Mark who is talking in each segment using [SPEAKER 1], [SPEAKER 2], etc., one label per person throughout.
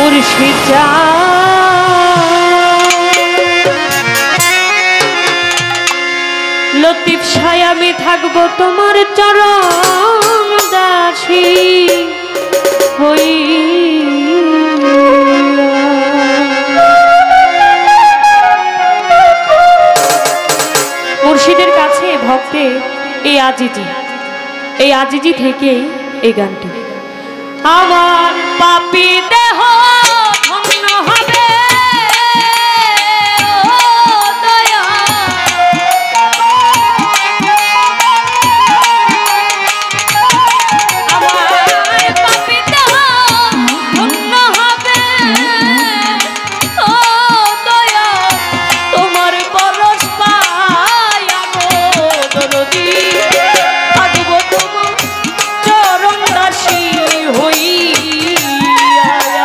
[SPEAKER 1] মুর্শিদ লতিফ শাহ আমি থাকবো তোমার চরণ দাসী হই। মুর্শিদের কাছে ভক্তের এই আজিজি থেকে এই গানটি। আমার পাপী দেহ ধন্য হবে দয়া, আমার পাপী দেহ ধন্য হবে ও দয়া, তোমার পরশ পায়া গো দরদী থাকবো তোমার চরণ দাসী হইয়া।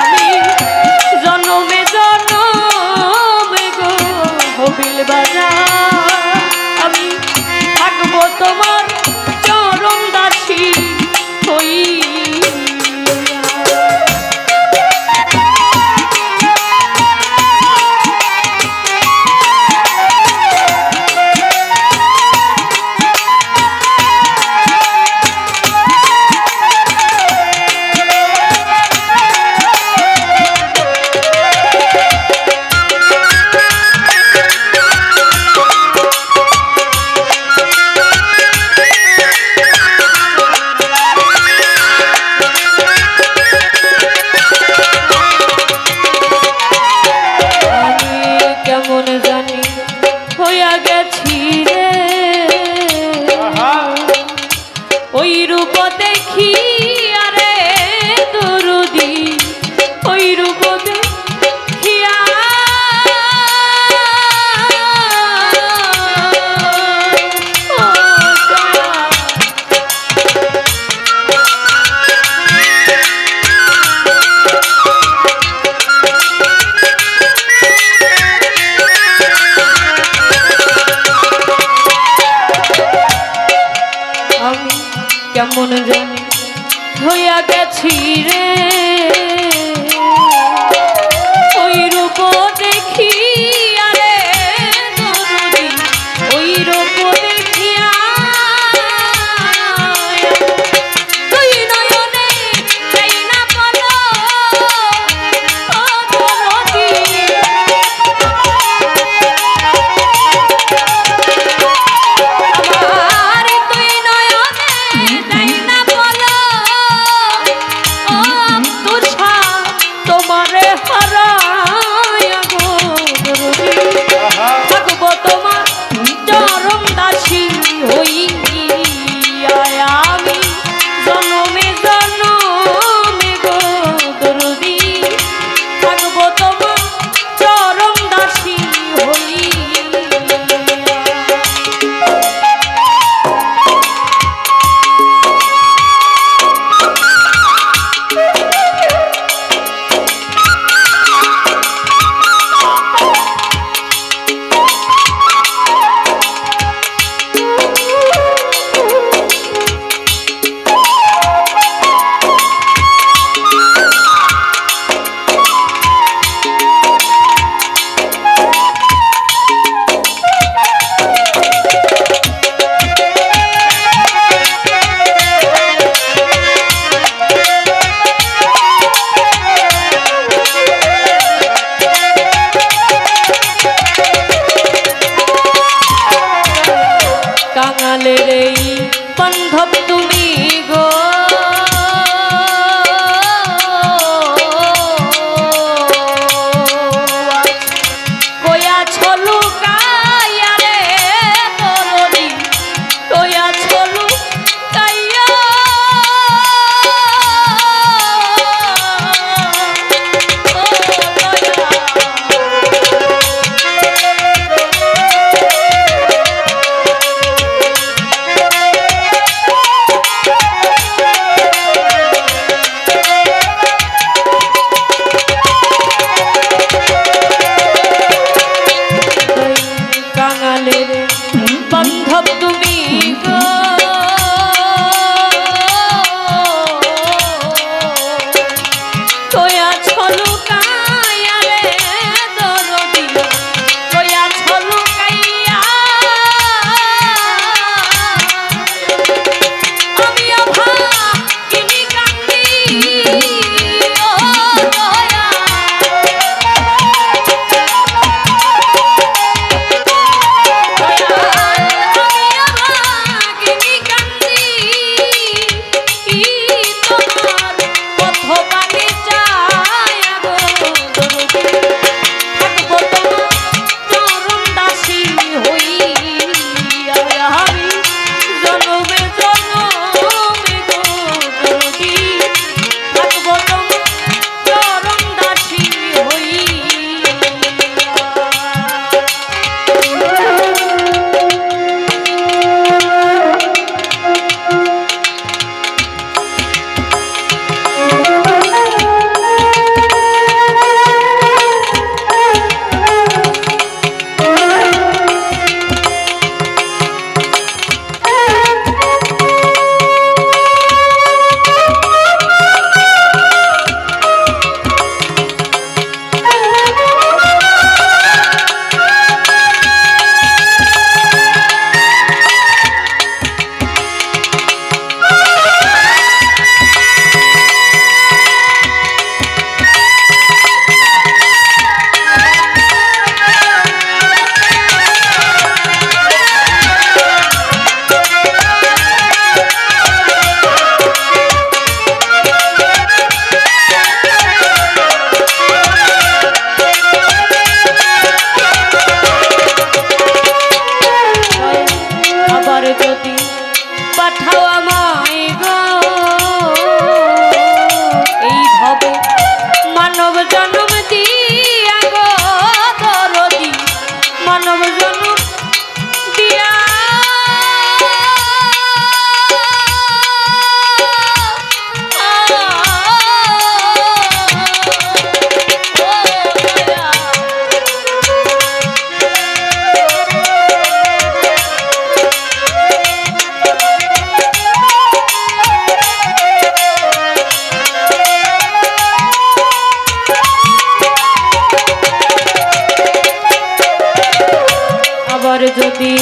[SPEAKER 1] যদি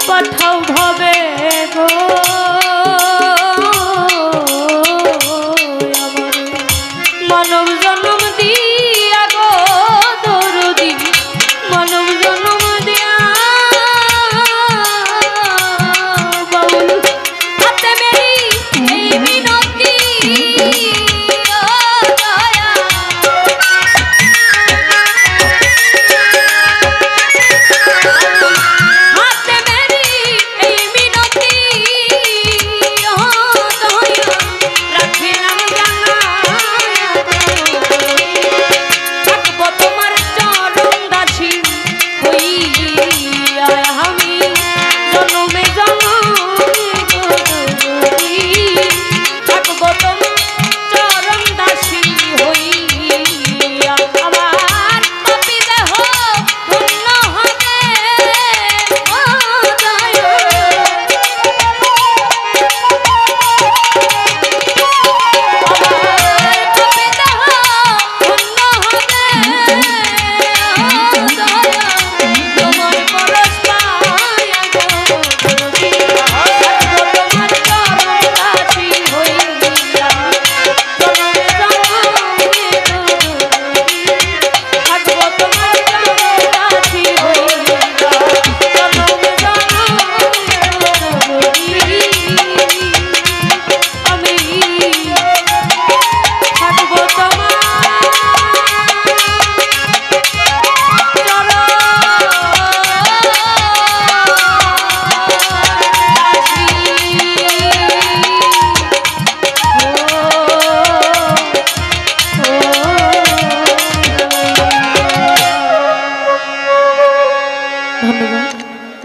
[SPEAKER 1] পাঠাও ভাবে গো মানব জন্ম দিয়া গো দরদি মানব জন্ম দিয়া বাউল হাতে মেরি এই মিনতি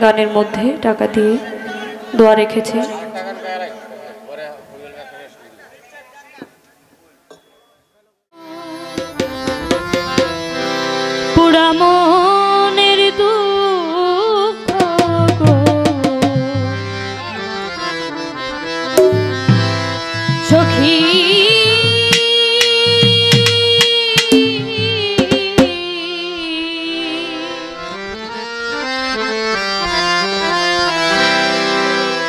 [SPEAKER 1] গানের মধ্যে টাকা দিয়ে দোয়া রেখেছে পুরা মনের দুঃখ গো সখী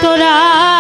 [SPEAKER 1] তোরা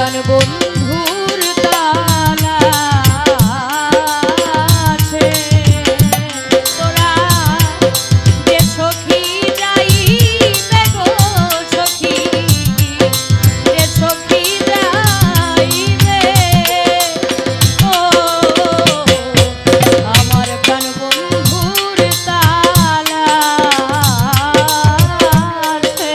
[SPEAKER 1] বন্ধুর তালা আছে তোরা যে সখী যাইবে গো সখী যে সখী যাইবে ও আমার প্রাণ বন্ধুর তালা আছে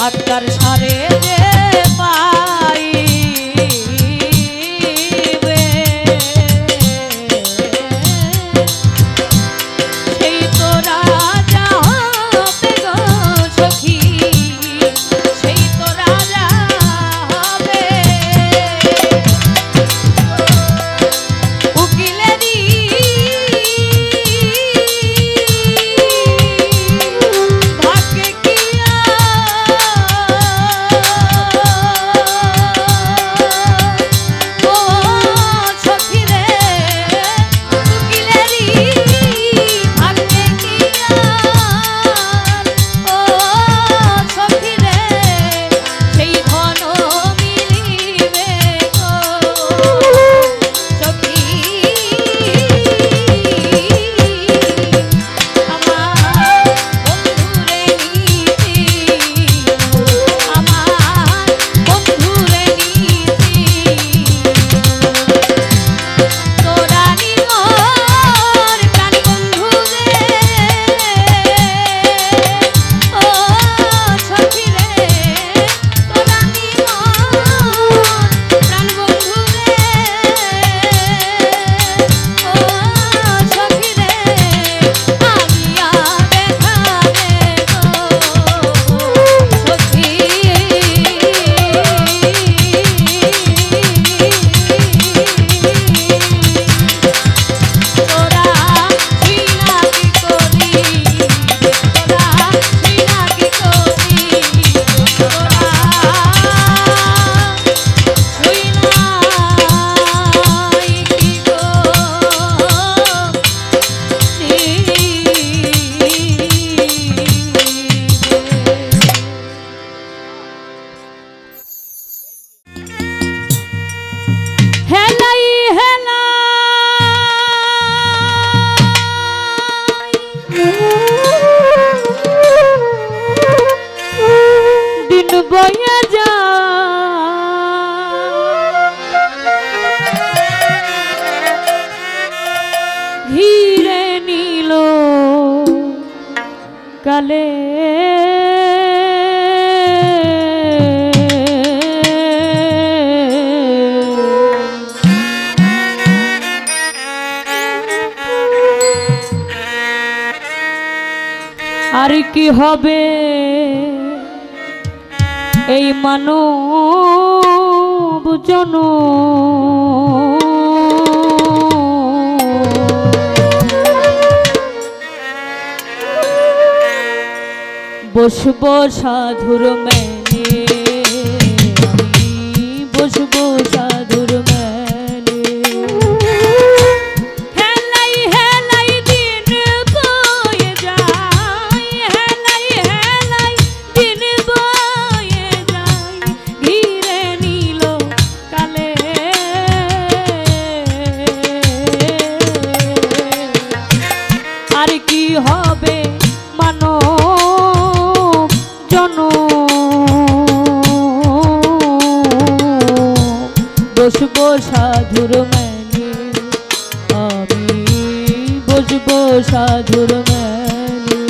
[SPEAKER 1] আত্মার সারে যে পাইবে সেই তো রাজা হবে গো সখী সেই তো রাজা হবে উকিলেরই ভাগ্যে কি কালে আর কি হবে এই মানব জন বসবো সাধুর মেলে, আমি বসবো সাধুর মেলে। হেলাই হেলাই দিন বয়ে যায়, হেলাই হেলাই দিন বয়ে যায়, ঘিরে নিল কালে। আর কি হবে মানব বসবো সাধুর মেলে, আমি বসবো সাধুর মেলে।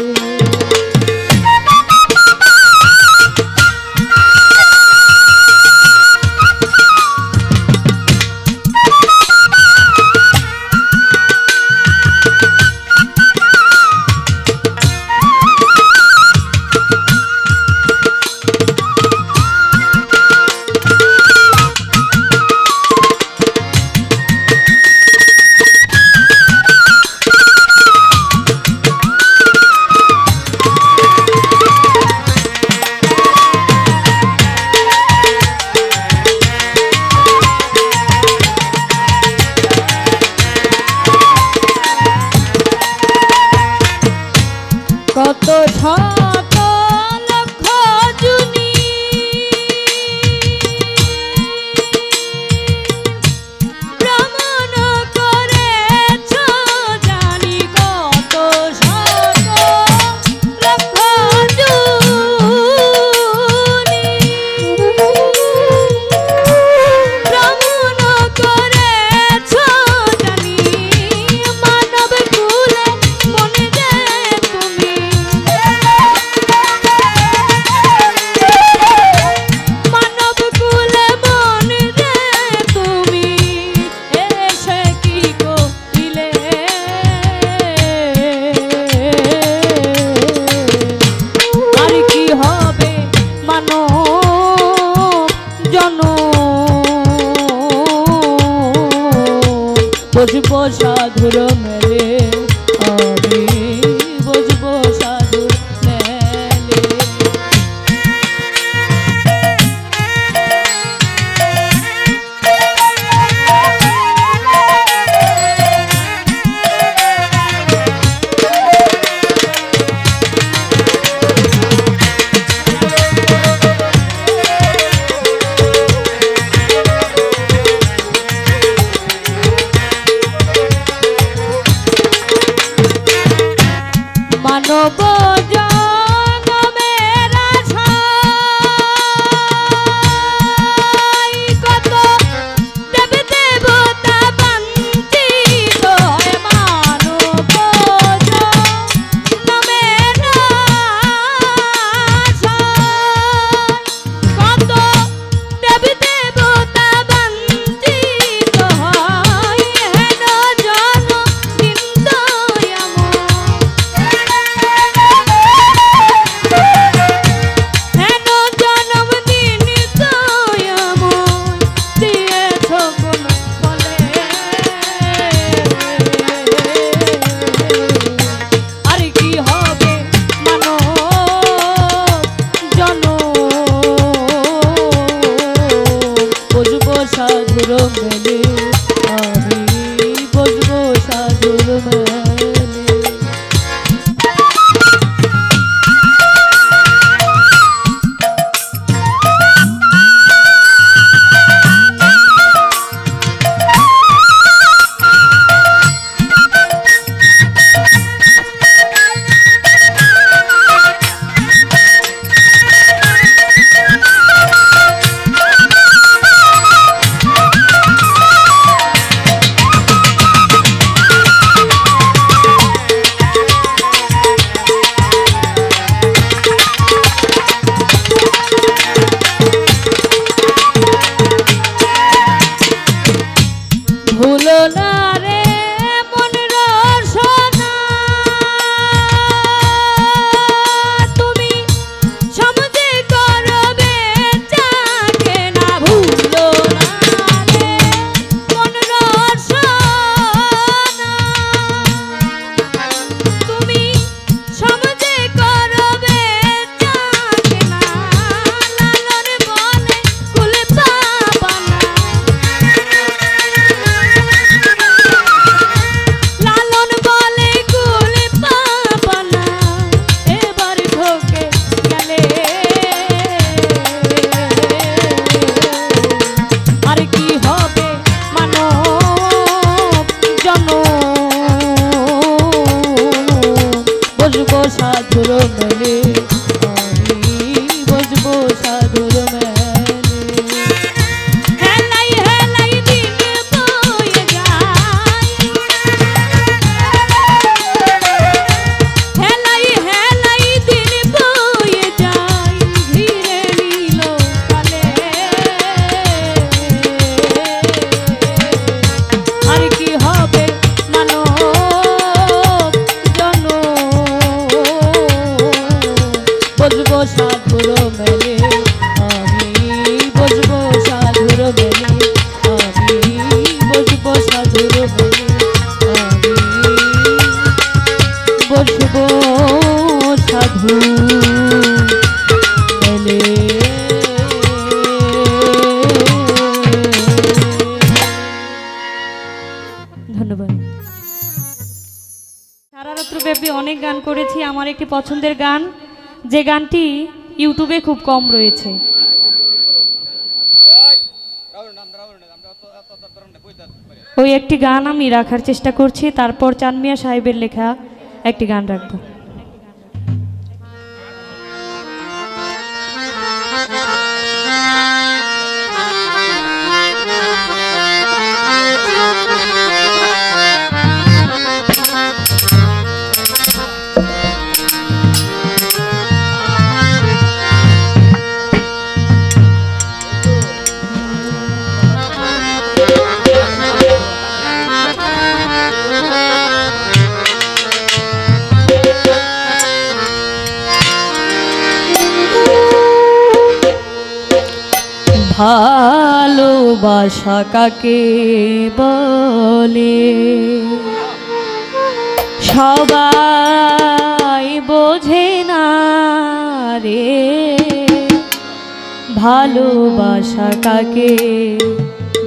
[SPEAKER 1] কত শত লক্ষ জুনি ভ্রমণ করেছ জানি, কত শত লক্ষ জুনি ভ্রমণ করেছ জানি, মানব কুলে মনে যে তুমি, মানব কুলে মনে যে তুমি এসে কি করিলে। আর কি হবে মানব জন বসবো সাধুর মেলে, আমি বসবো সাধুর মেলে। মানব জনমের আশায় কত দেব দেবতা বঞ্চিত হয়, মানব জনমের আশায় কত দেব দেবতা বঞ্চিত হয়, হেন জন নিন্দয়াময়। সাধুর মেলে, আমি বসবো সাধুর মেলে। হেলাই হেলাই দিন বয়ে যায়, হেলাই হেলাই দিন বয়ে যায়, ঘিরে নিল কালে। আর কি হবে মানব জন, বসবো সাধুর মেলে, আমি বসবো সাধুর মেলে, আমি বসবো সাধুর মেলে, আমি বসবো সাধু মেলে। ধন্যবাদ। সারা রাত্রব্যাপী অনেক গান করেছি। আমার একটি পছন্দের গান, যে গানটি ইউটিউবে খুব কম রয়েছে। ওই একটি গান আমি রাখার চেষ্টা করছি, তারপর চাঁদ মিয়া সাহেবের লেখা একটি গান রাখবো। ভালোবাসা কাকে বলে সবাই বোঝে না রে, ভালোবাসা কাকে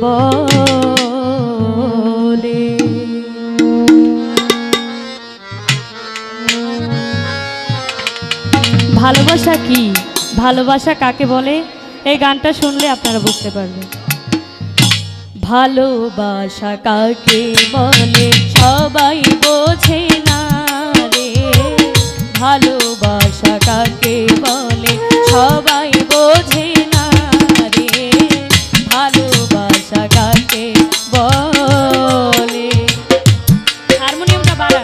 [SPEAKER 1] বলে। ভালোবাসা কি, ভালোবাসা কাকে বলে, এই গানটা শুনলে আপনারা বুঝতে পারবেন। ভালোবাসা কাকে বলে সবাই বোঝে না রে, ভালোবাসা কাকে বলে সবাই বোঝে না রে, ভালোবাসা কাকে বলে। হারমোনিয়ামটা বাড়া।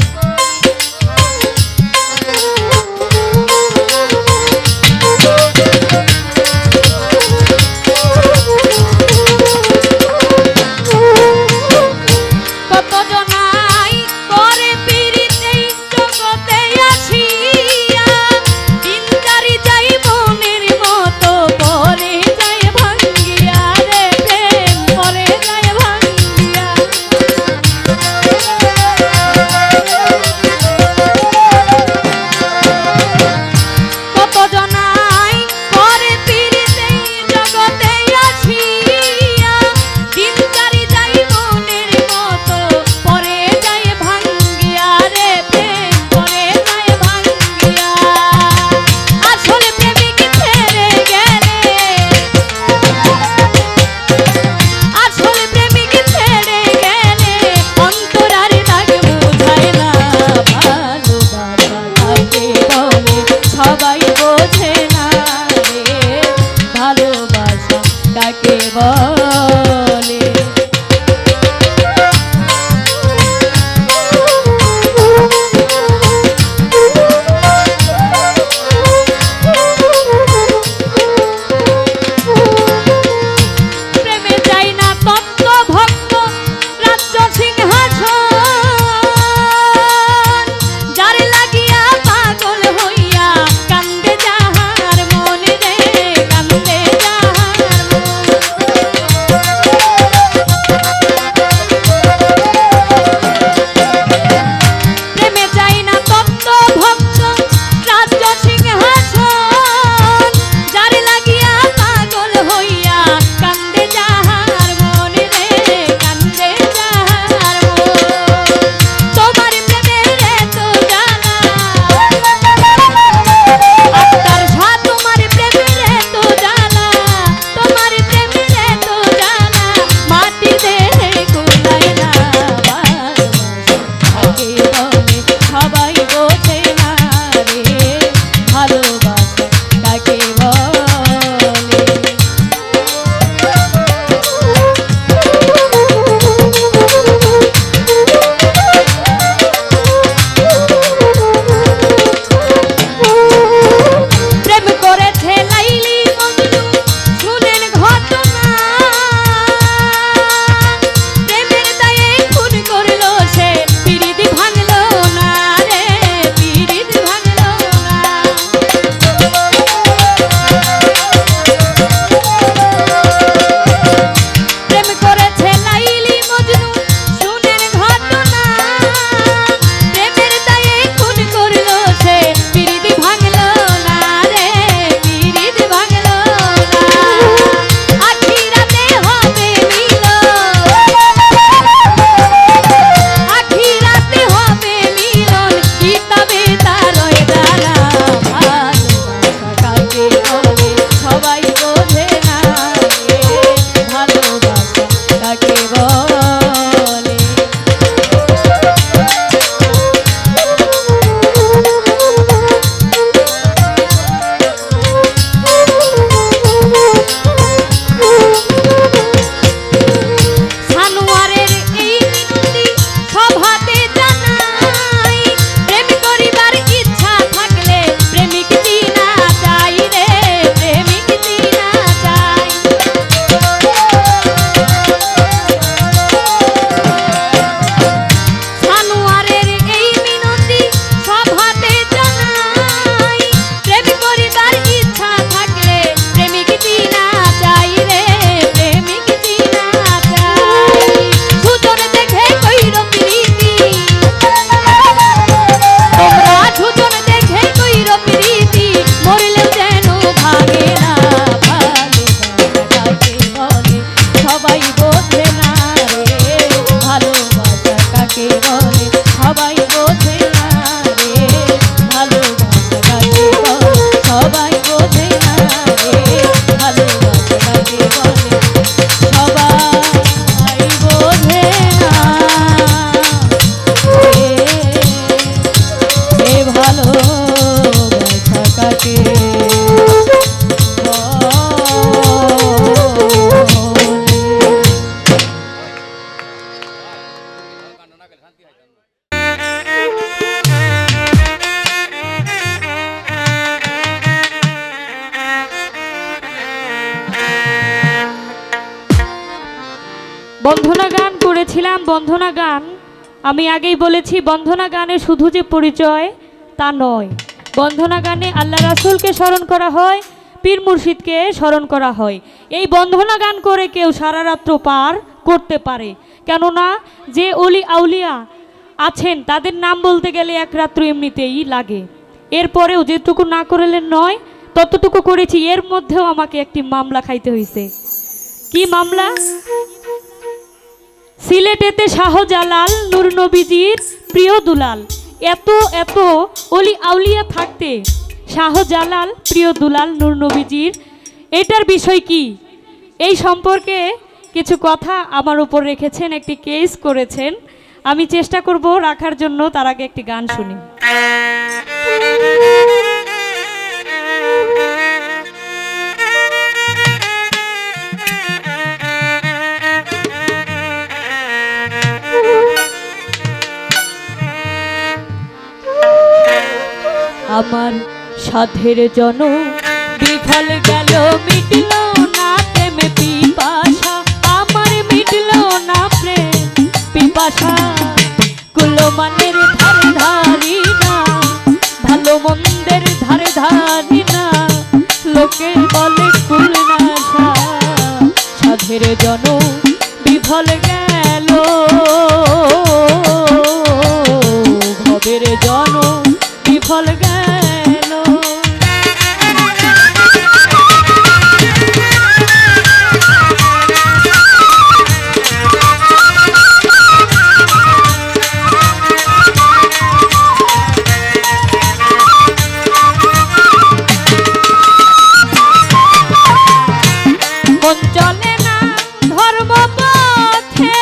[SPEAKER 1] বন্ধনা গান, আমি আগেই বলেছি বন্ধনা গানে শুধু যে পরিচয় তা নয়, বন্ধনা গানে আল্লাহ রাসূলকে স্মরণ করা হয়, পীর মুর্শিদকে স্মরণ করা হয়। এই বন্ধনা গান করে কেউ সারা রাত্র পার করতে পারে, কেননা যে অলি আউলিয়া আছেন তাদের নাম বলতে গেলে এক রাত্র এমনিতেই লাগে। এরপরেও যেটুকু না করলেন নয় ততটুকু করেছি, এর মধ্যেও আমাকে একটি মামলা খাইতে হয়েছে। কি মামলা? সিলেটেতে শাহজালাল নূর নবীজির প্রিয় দুলাল, এত এত অলি আউলিয়া থাকতে শাহজালাল প্রিয় দুলাল নূর নবীজির, এটার বিষয় কি এই সম্পর্কে কিছু কথা আমার উপর রেখেছেন, একটি কেস করেছেন, আমি চেষ্টা করব রাখার জন্য। তার আগে একটি গান শুনি। আমার সাধের জন বিফল গেল, মিটল না প্রেম পিপাসা, আমার মিটল না প্রেম পিপাসা। কুলমানের ধারে ধারি না, ভালো মন্দের ধারে ধারি না, লোকে বলে কুলনাশা। সাধের জন বিফল গেল, ভবের জন বিফল গেল। মন চলে না ধর্ম পথে,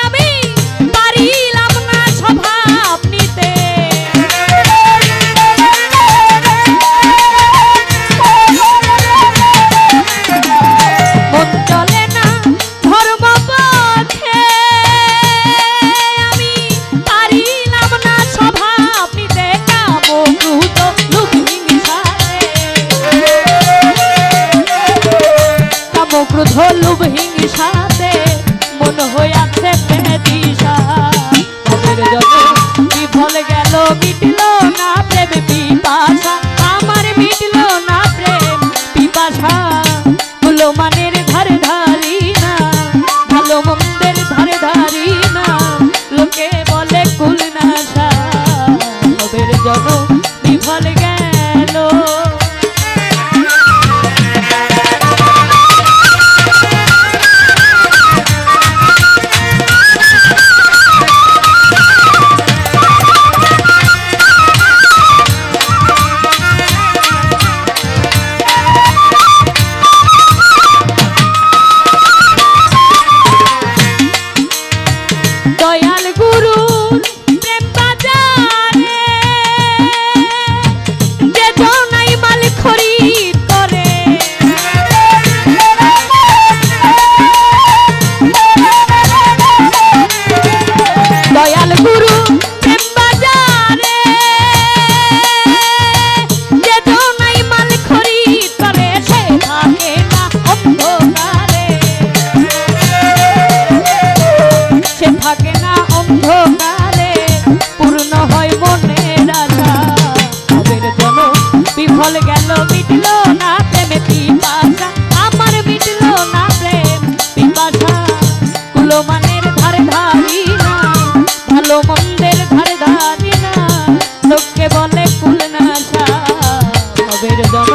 [SPEAKER 1] আমি পারিলাম না স্বভাব নিতে। মন চলে না ধর্ম পথে, আমি পারিলাম না স্বভাব নিতে। কাম ক্রোধ লোভ হিংসাতে, কাম ক্রোধ লোভ হিংসাতে মন হইয়াছে বেদিশা। ভবের জন বিফল গেল, মিটল না প্রেম পিপাসা, আমার মিটল না প্রেম পিপাসা। কুলমানের ধারে ধারি না, ভালো মন্দের ধারে ধারি না, লোকে বলে কুলনাশা। ভবের জন বিফল গেল। দয়াল গুরুর প্রেম বাজারে যে জনাই মাল খরিদ করে, দয়াল গুরু প্রেম বাজারে যে জনাই মাল খরিদ করে, সে থাকে না অন্ধকারে, সে থাকে না অন্ধকারে, পূর্ণ হয় মনের আশা। ভবের জন বিফল গেল, মিটল না প্রেম পিপাসা, আমার মিটল না প্রেম পিপাসা। কুলমানের ধারে ধারি না, ভালো মন্দের ধারে ধারি না, লোককে বলে কুলনাশা। ভবের জন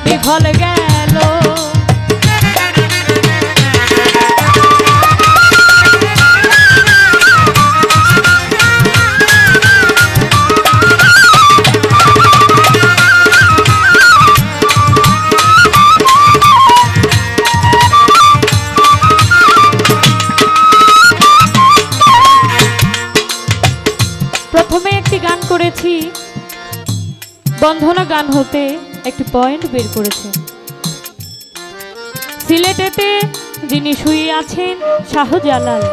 [SPEAKER 1] বিফল গেল। প্রথমে একটি গান করেছি, বন্ধনা গান হতে একটি পয়েন্ট বের করেছে। সিলেটেতে যিনি শুয়ে আছেন শাহজালাল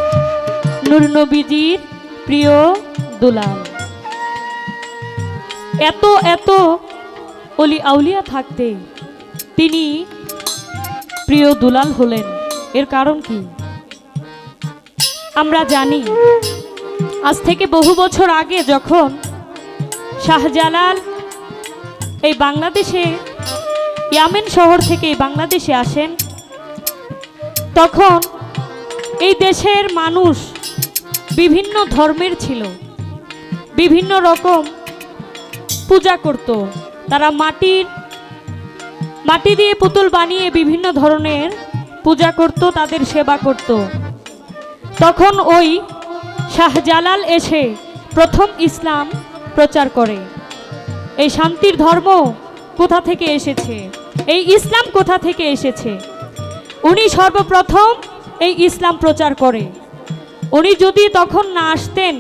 [SPEAKER 1] নূর নবীজির প্রিয় দুলাল, এত এত অলি আউলিয়া থাকতে তিনি প্রিয় দুলাল হলেন, এর কারণ কি? আমরা জানি আজ থেকে বহু বছর আগে যখন শাহজালাল এই বাংলাদেশে ইয়ামেন শহর থেকে বাংলাদেশে আসেন, তখন এই দেশের মানুষ বিভিন্ন ধর্মের ছিল, বিভিন্ন রকম পূজা করত। তারা মাটি দিয়ে পুতুল বানিয়ে বিভিন্ন ধরনের পূজা করত, তাদের সেবা করত। তখন ওই শাহজালাল এসে প্রথম ইসলাম প্রচার করে। এই শান্তির ধর্ম কোথা থেকে এসেছে, এই ইসলাম কোথা থেকে এসেছে, উনি সর্বপ্রথম এই ইসলাম প্রচার করে। উনি যদি তখন না আসতেন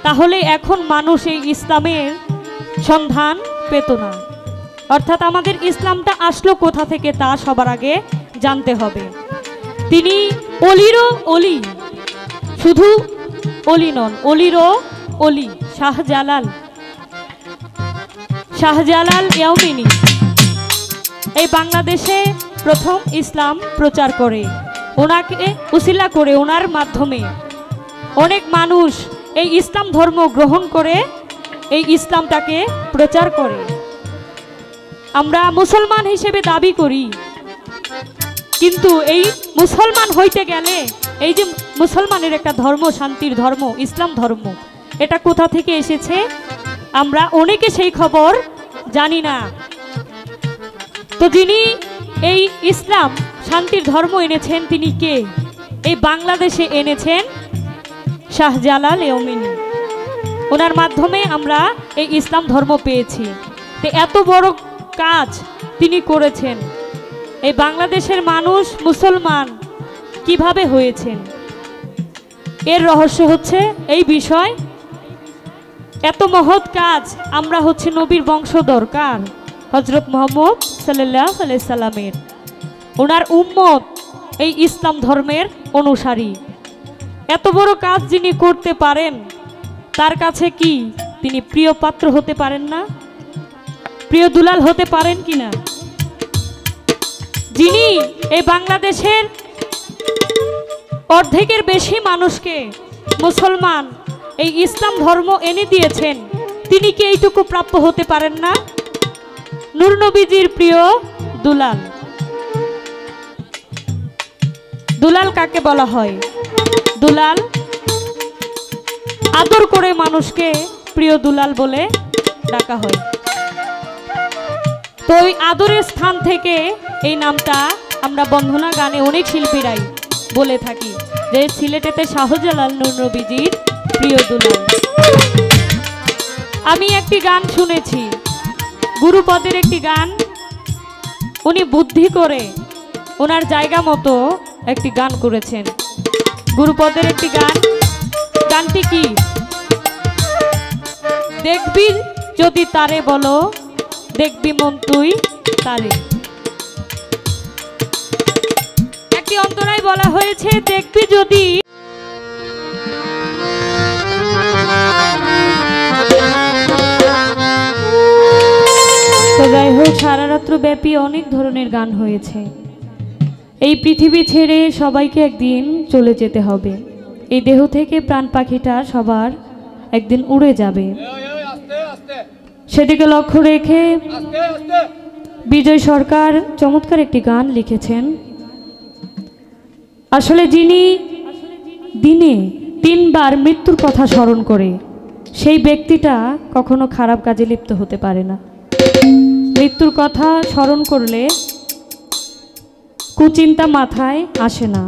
[SPEAKER 1] তাহলে এখন মানুষ এই ইসলামের সন্ধান পেত না। অর্থাৎ আমাদের ইসলামটা আসলো কোথা থেকে তা সবার আগে জানতে হবে। তিনি অলিরও অলি, শুধু অলি নন, অলিরও অলি, শাহজালাল ইয়ামিনী এই বাংলাদেশে প্রথম ইসলাম প্রচার করে। ওনাকে উসিলা করে, ওনার মাধ্যমে অনেক মানুষ এই ইসলাম ধর্ম গ্রহণ করে এই ইসলামটাকে প্রচার করে। আমরা মুসলমান হিসেবে দাবি করি, কিন্তু এই মুসলমান হইতে গেলে এই যে মুসলমানের একটা ধর্ম, শান্তির ধর্ম, ইসলাম ধর্ম, এটা কোথা থেকে এসেছে আমরা অনেকে সেই খবর জানি না। তো যিনি এই ইসলাম শান্তির ধর্ম এনেছেন তিনি কে? এই বাংলাদেশে এনেছেন শাহজালাল ইয়ামিনী। ওনার মাধ্যমে আমরা এই ইসলাম ধর্ম পেয়েছি। তো এত বড় কাজ তিনি করেছেন। এই বাংলাদেশের মানুষ মুসলমান কিভাবে হয়েছেন, এর রহস্য হচ্ছে এই বিষয়। এত মহৎ কাজ, আমরা হচ্ছে নবীর বংশধর, কার? হযরত মুহাম্মদ সাল্লাল্লাহু আলাইহি সাল্লামের। ওনার উম্মত, এই ইসলাম ধর্মের অনুসারী। এত বড় কাজ যিনি করতে পারেন, তার কাছে কি তিনি প্রিয় পাত্র হতে পারেন না? প্রিয় দুলাল হতে পারেন কিনা? যিনি এই বাংলাদেশের অর্ধেকের বেশি মানুষকে মুসলমান, এই ইসলাম ধর্ম এনে দিয়েছেন, তিনি কি এইটুকু প্রাপ্য হতে পারেন না? নূর নবীজির প্রিয় দুলাল। দুলাল কাকে বলা হয়? দুলাল আদর করে মানুষকে প্রিয় দুলাল বলে ডাকা হয়। তো ওই আদরের স্থান থেকে এই নামটা আমরা বন্ধনা গানে অনেক শিল্পীরাই বলে থাকি যে সিলেটেতে শাহজালাল নূর নবীজির প্রিয় দুলাল। আমি একটি গান শুনেছি, গুরুপদের একটি গান, উনি বুদ্ধি করে ওনার জায়গা মতো একটি গান করেছেন। গুরুপদের একটি গান, গানটি কি? দেখবি যদি তারে বলো, দেখবি মন তুই তারে। একটি অন্তরায় বলা হয়েছে দেখবি যদি। তো যাই হোক, সারা রাত্র ব্যাপী অনেক ধরনের গান হয়েছে। এই পৃথিবী ছেড়ে সবাইকে একদিন চলে যেতে হবে। এই দেহ থেকে প্রাণ পাখিটা সবার একদিন উড়ে যাবে, সেদিকে লক্ষ্য রেখে বিজয় সরকার চমৎকার একটি গান লিখেছেন। আসলে যিনি দিনে 3 বার মৃত্যুর কথা স্মরণ করে, সেই ব্যক্তিটা কখনো খারাপ কাজে লিপ্ত হতে পারে না। মৃত্যুর কথা স্মরণ করলে কুচিন্তা মাথায় আসে না।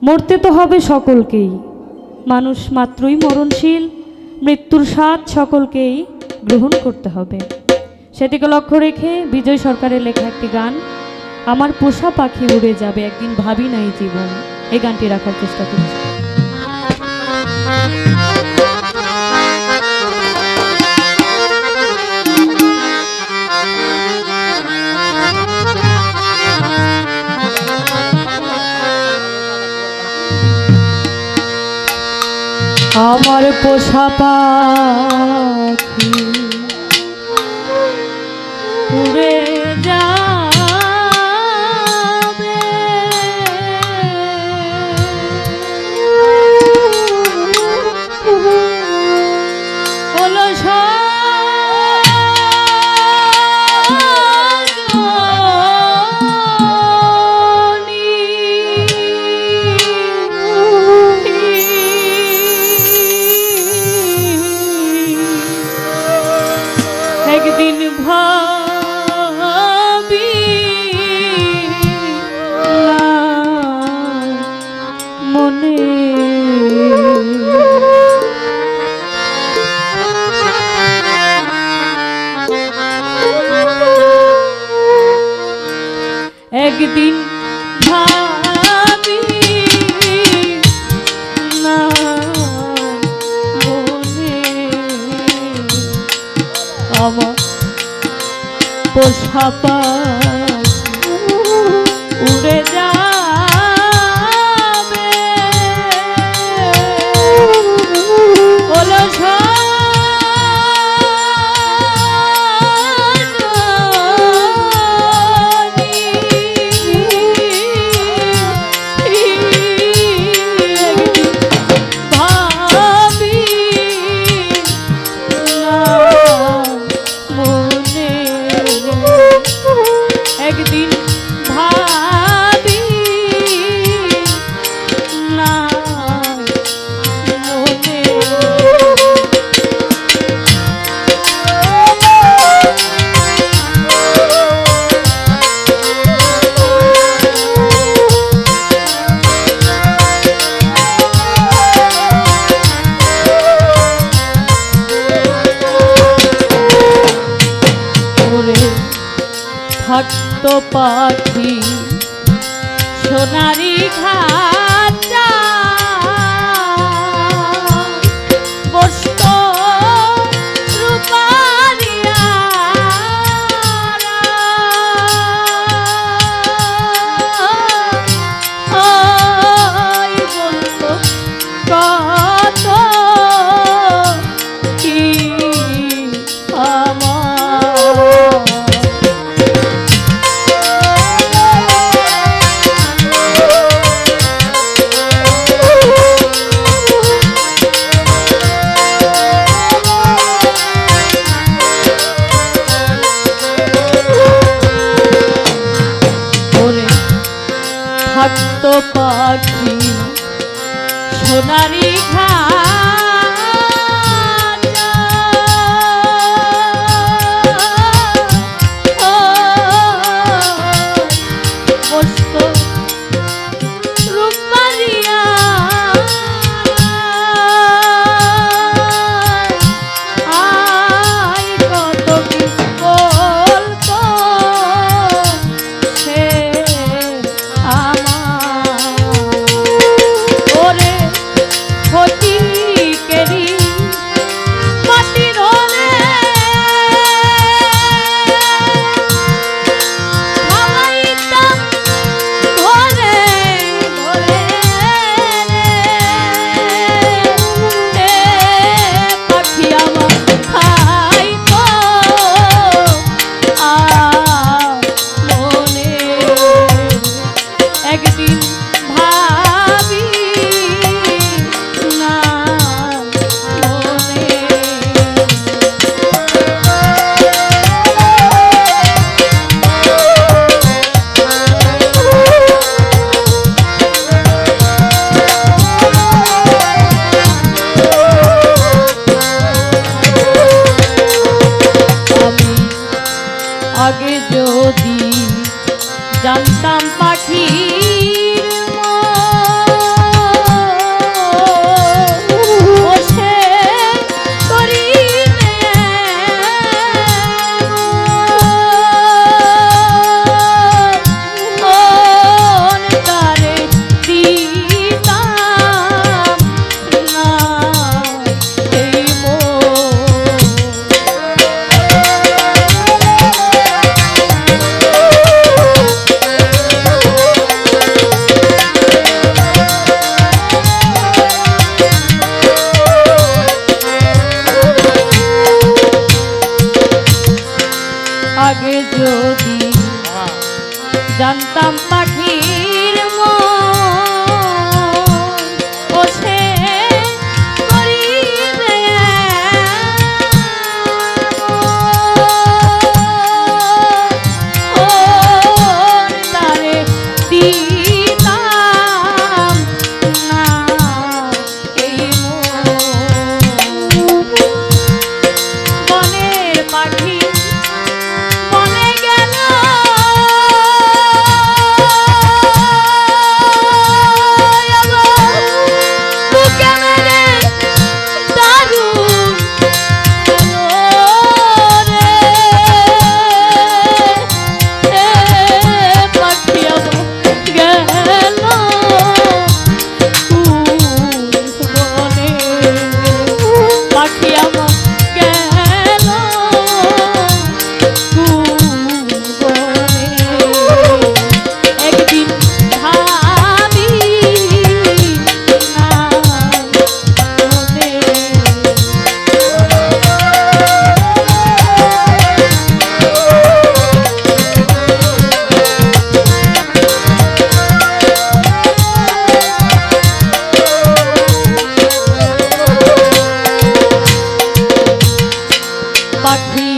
[SPEAKER 1] মরতে তো হবে সকলকেই, মানুষ মাত্রই মরণশীল, মৃত্যুর স্বাদ সকলকেই গ্রহণ করতে হবে। সেটিকে লক্ষ্য রেখে বিজয় সরকারের লেখা একটি গান, আমার পোষা পাখি উড়ে যাবে একদিন ভাবি নাই জীবন, এই গানটি রাখার চেষ্টা করছি। আমার পোষা পাখি উড়ে যাবে ভাবি মনে একদিন ভাবি না মনে আমার পোষা পাখি উড়ে যাবে অলস একদিন ভাবি না মনে থাকতো পাখি সোনারি খাঁচা বসত রূপারিয়া বলতো কত কি আমার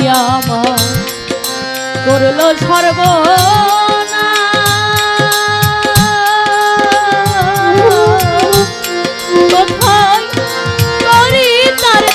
[SPEAKER 1] আমার করলো সর্বনাশ কোথায় করি তার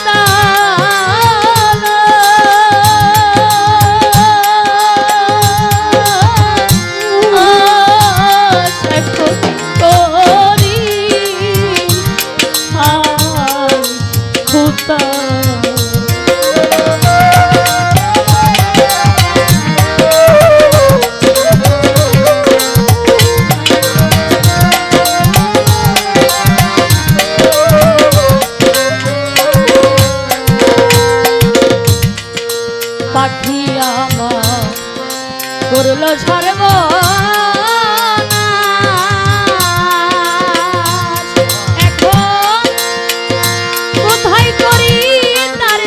[SPEAKER 1] পাখি আমার করলো সর্বনাশ এখন কোথায় করি তার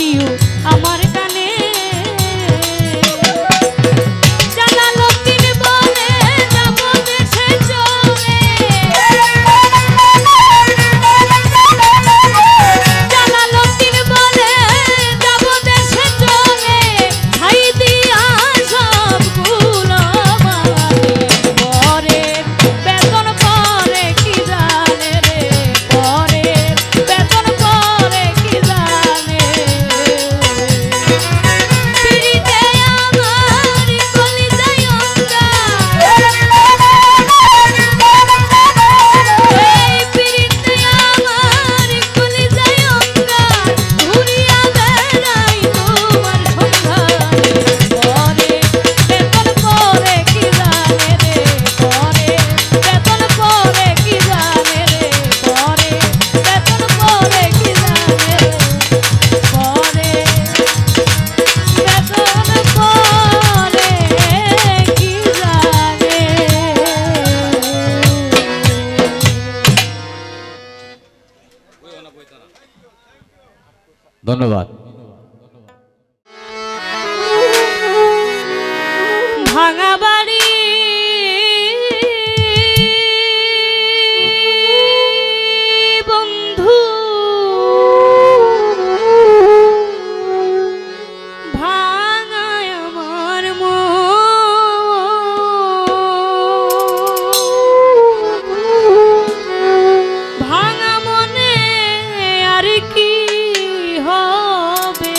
[SPEAKER 1] দিও আমার কানে। জালালউদ্দিন বলে যাব দেশে চলে, জালালউদ্দিন বলে যাব দেশে চলে, ছাই দিয়া সবগুলো পরে বেতন পরে কি জানে রে, পরে বেতন পরে কি জানে। পিরিতে আমার কলিজায় অঙ্গার, এই পিরিতে আমার কলিজায় অঙ্গার, ঘুরিয়া বেড়াই তোমার সন্ধানে। পরে বেতন পরে কি জানে রে, পরে বেতন পরে কি জানে রে, পরে বেতন পরে কি জানে রে, পরে বেতন পরে কি জানে।
[SPEAKER 2] ধন্যবাদ।
[SPEAKER 1] ভাঙা বাড়ি বন্ধু, ভাঙায় আমার ভাঙা মনে আর কি হবে।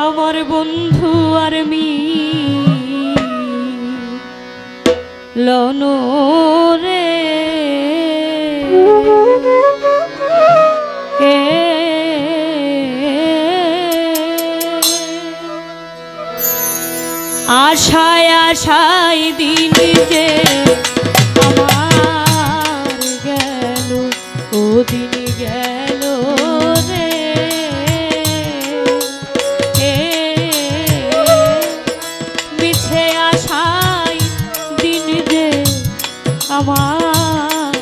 [SPEAKER 1] আমার বন্ধু আর মিলন রে, আশায় আশায় দিন যে আমার গেল, ও দিন গেল রে। মিছে আশায় দিন যে আমার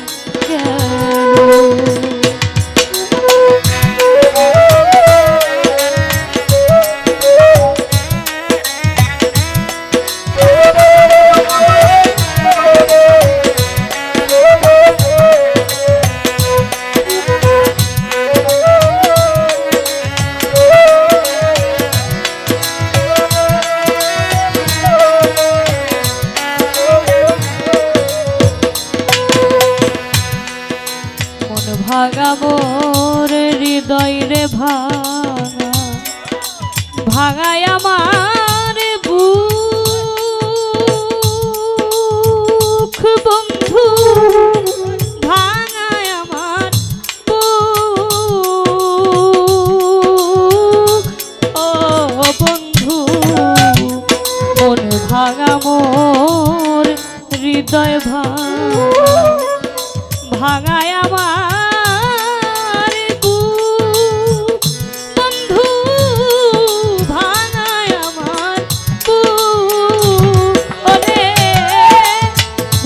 [SPEAKER 1] গেল। ভাঙা মোর হৃদয় রে ভাঙা, ভাঙায় আমার বুক বন্ধু, ভাঙায় আমার বুক। ও বন্ধু মন ভাঙা মোর হৃদয় ভাঙা, ভাঙায় আমার বুক বন্ধু, ভাঙায় আমার বুক। ওরে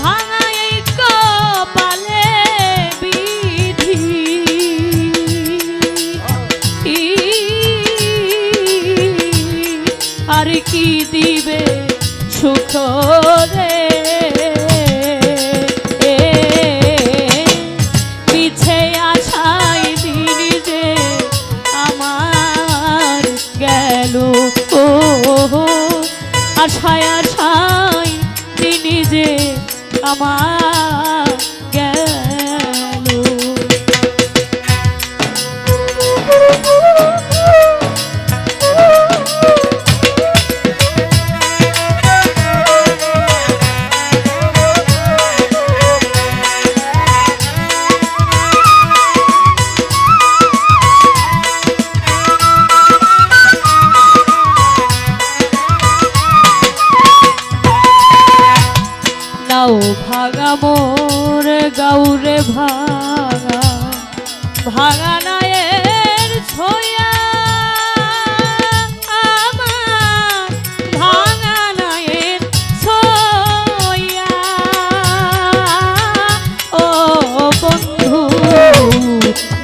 [SPEAKER 1] ভাঙায় কপালে বিধি, আর কি দিবে সুখ রে। আশায় আশায় তিনি যে আমার গেল। নাও ভাঙা মোর গাউরে ভাঙা, ভাঙা নায়ের ছোয়া আমার, ভাঙা নায়ের ছোয়া।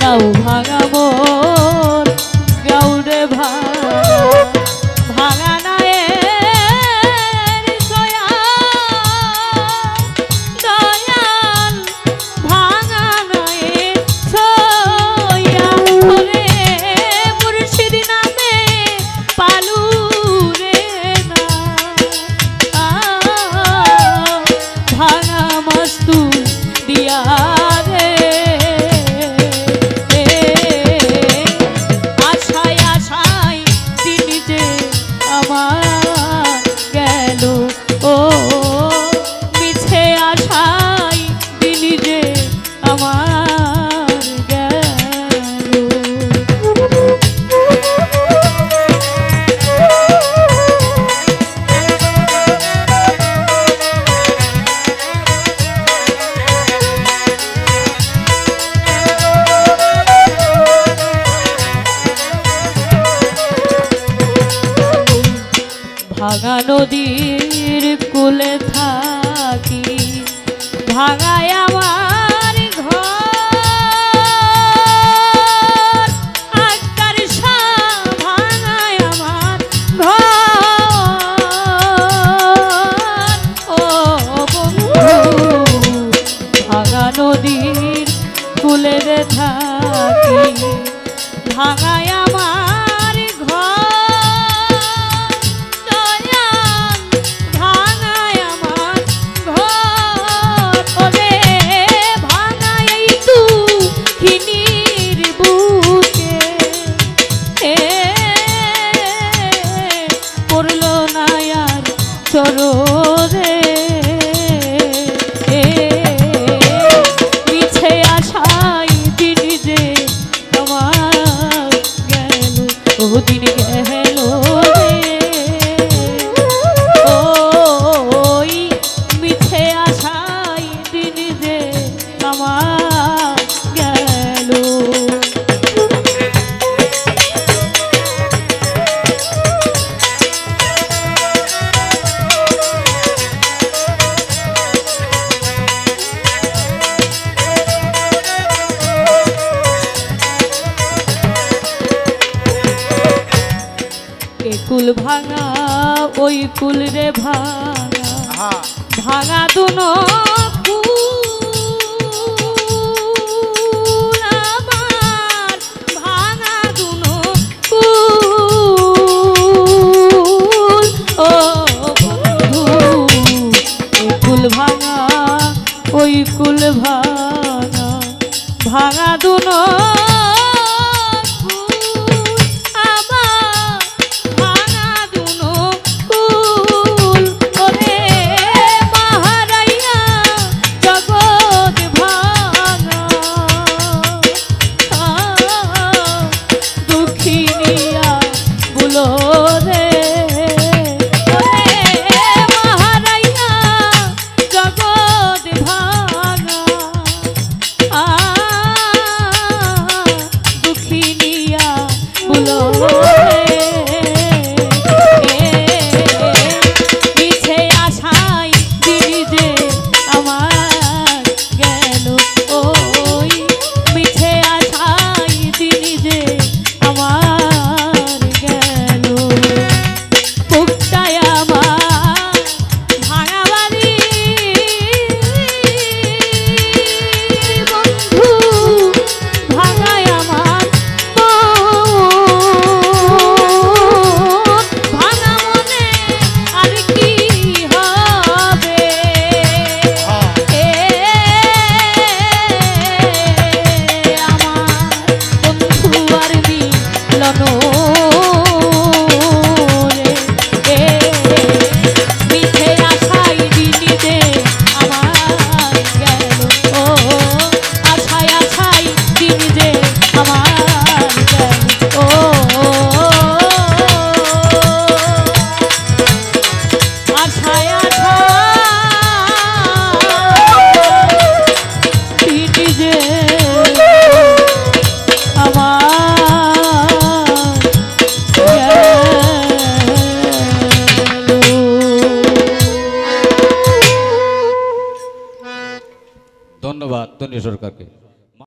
[SPEAKER 1] গাও ভাঙা মোর গাও রে ভাঙা নায়ের সয়া দয়াল ভাঙা নায়ের সয়া ওরে মুর্শিদ নামে পালু রে না ভাঙা মস্তু দিয়া রে আশায় আশায় দিন যে আমার গেল ও মিছে আশায় দিন যে আমার গেল ভাঙা নদীর কূলে থাকি ভাঙায় আমার ঘর আকার ভাঙায় আমার ঘর ও বন্ধু ভাঙা নদীর কূলে থাকি ভাঙায় আমার ঘর চররে মিছে আশায় দিন যে আমার গেল ও দিন গেল ওই মিছে আশায় দিন যে আমার গেল কুল ভাঙা ওই কুল রে ভাঙা ভাঙা দুনো কুল আমার ভাঙা দুনো কুল ও বন্ধু কুল ভাঙা ওই কুল ভাঙা ভাঙা দুনো
[SPEAKER 2] ধন্যবাদ ধনী সরকারকে।